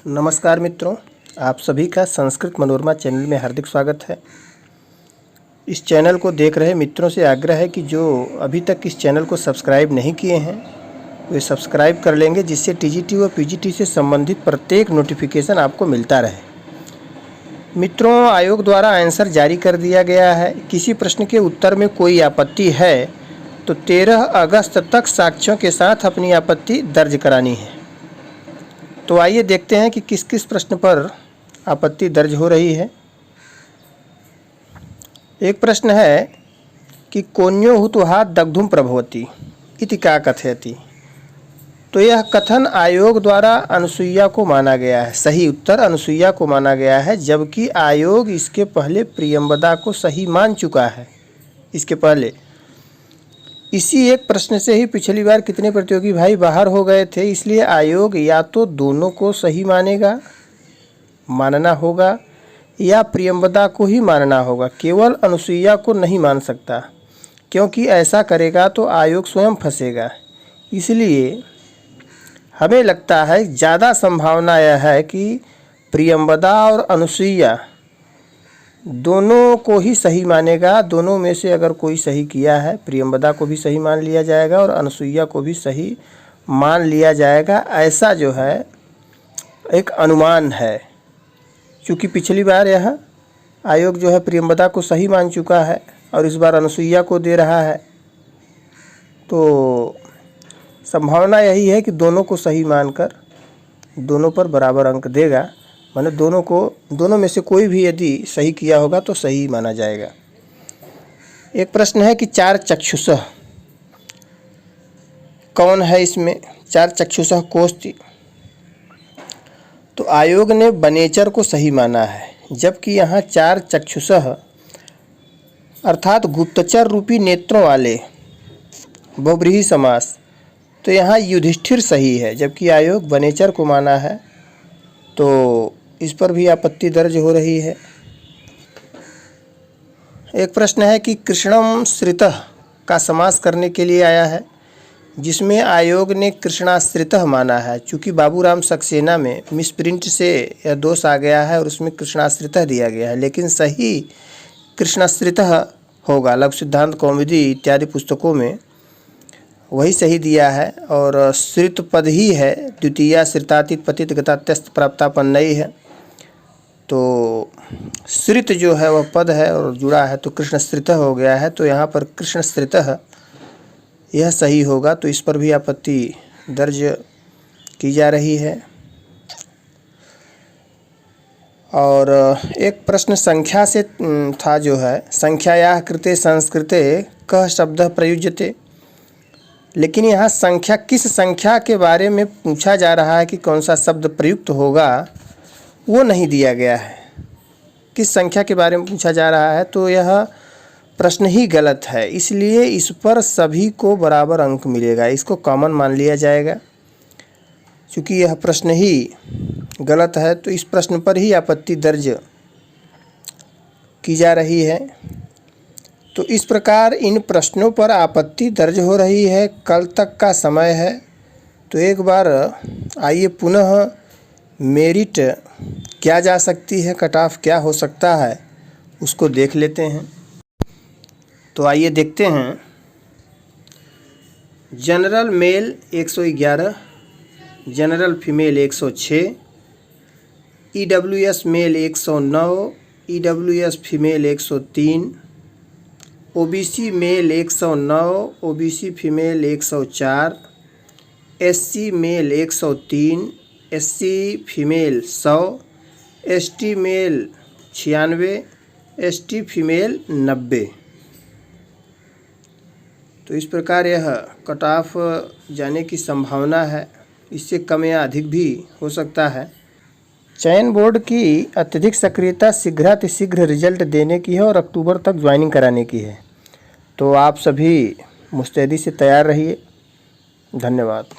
नमस्कार मित्रों, आप सभी का संस्कृत मनोरमा चैनल में हार्दिक स्वागत है। इस चैनल को देख रहे मित्रों से आग्रह है कि जो अभी तक इस चैनल को सब्सक्राइब नहीं किए हैं वे सब्सक्राइब कर लेंगे, जिससे टीजीटी व पीजीटी से संबंधित प्रत्येक नोटिफिकेशन आपको मिलता रहे। मित्रों, आयोग द्वारा आंसर जारी कर दिया गया है। किसी प्रश्न के उत्तर में कोई आपत्ति है तो 13 अगस्त तक साक्ष्यों के साथ अपनी आपत्ति दर्ज करानी है। तो आइए देखते हैं कि किस किस प्रश्न पर आपत्ति दर्ज हो रही है। एक प्रश्न है कि कोन्यो हुतुहा दग्धुम प्रभवती इति का कथयति। तो यह कथन आयोग द्वारा अनुसुईया को माना गया है। सही उत्तर अनुसुईया को माना गया है, जबकि आयोग इसके पहले प्रियंवदा को सही मान चुका है। इसके पहले इसी एक प्रश्न से ही पिछली बार कितने प्रतियोगी भाई बाहर हो गए थे, इसलिए आयोग या तो दोनों को सही मानना होगा या प्रियंवदा को ही मानना होगा। केवल अनुसुईया को नहीं मान सकता, क्योंकि ऐसा करेगा तो आयोग स्वयं फंसेगा। इसलिए हमें लगता है ज़्यादा संभावना यह है कि प्रियंवदा और अनुसुईया दोनों को ही सही मानेगा। दोनों में से अगर कोई सही किया है, प्रियंवदा को भी सही मान लिया जाएगा और अनुसुईया को भी सही मान लिया जाएगा। ऐसा जो है एक अनुमान है, क्योंकि पिछली बार यह आयोग जो है प्रियंवदा को सही मान चुका है और इस बार अनुसुईया को दे रहा है। तो संभावना यही है कि दोनों को सही मानकर दोनों पर बराबर अंक देगा। माने दोनों में से कोई भी यदि सही किया होगा तो सही माना जाएगा। एक प्रश्न है कि चार चक्षुषः कौन है इसमें? चार चक्षुषः कोस्ति। तो आयोग ने बनेचर को सही माना है, जबकि यहाँ चार चक्षुषः अर्थात गुप्तचर रूपी नेत्रों वाले बहुव्रीहि समास। तो यहाँ युधिष्ठिर सही है, जबकि आयोग बनेचर को माना है। तो इस पर भी आपत्ति दर्ज हो रही है। एक प्रश्न है कि कृष्णम श्रितः का समास करने के लिए आया है, जिसमें आयोग ने कृष्णाश्रितः माना है। चूँकि बाबूराम सक्सेना में मिसप्रिंट से यह दोष आ गया है और उसमें कृष्णाश्रितः दिया गया है, लेकिन सही कृष्णाश्रितः होगा। लघु सिद्धांत कौमुदी इत्यादि पुस्तकों में वही सही दिया है और श्रित पद ही है। द्वितीया श्रितातीत पतित गतात्यस्त प्राप्तापन्नयी है। तो श्रित जो है वह पद है और जुड़ा है, तो कृष्णश्रितः हो गया है। तो यहाँ पर कृष्णश्रितः यह सही होगा। तो इस पर भी आपत्ति दर्ज की जा रही है। और एक प्रश्न संख्या से था, जो है संख्यायाः कृते संस्कृते कः शब्दः प्रयुज्यते। लेकिन यहाँ संख्या, किस संख्या के बारे में पूछा जा रहा है कि कौन सा शब्द प्रयुक्त होगा, वो नहीं दिया गया है। किस संख्या के बारे में पूछा जा रहा है, तो यह प्रश्न ही गलत है। इसलिए इस पर सभी को बराबर अंक मिलेगा, इसको कॉमन मान लिया जाएगा। क्योंकि यह प्रश्न ही गलत है, तो इस प्रश्न पर ही आपत्ति दर्ज की जा रही है। तो इस प्रकार इन प्रश्नों पर आपत्ति दर्ज हो रही है। कल तक का समय है। तो एक बार आइए पुनः मेरिट क्या जा सकती है, कट ऑफ क्या हो सकता है, उसको देख लेते हैं। तो आइए देखते हैं। General male 111, general female 106, EWS male 109, EWS female 103, OBC male 109, OBC female 104, SC male 103, SC female 100, ST male 96, ST female 90। तो इस प्रकार यह कट ऑफ जाने की संभावना है। इससे कम या अधिक भी हो सकता है। चयन बोर्ड की अत्यधिक सक्रियता शीघ्रातिशीघ्र रिजल्ट देने की है और अक्टूबर तक ज्वाइनिंग कराने की है। तो आप सभी मुस्तैदी से तैयार रहिए। धन्यवाद।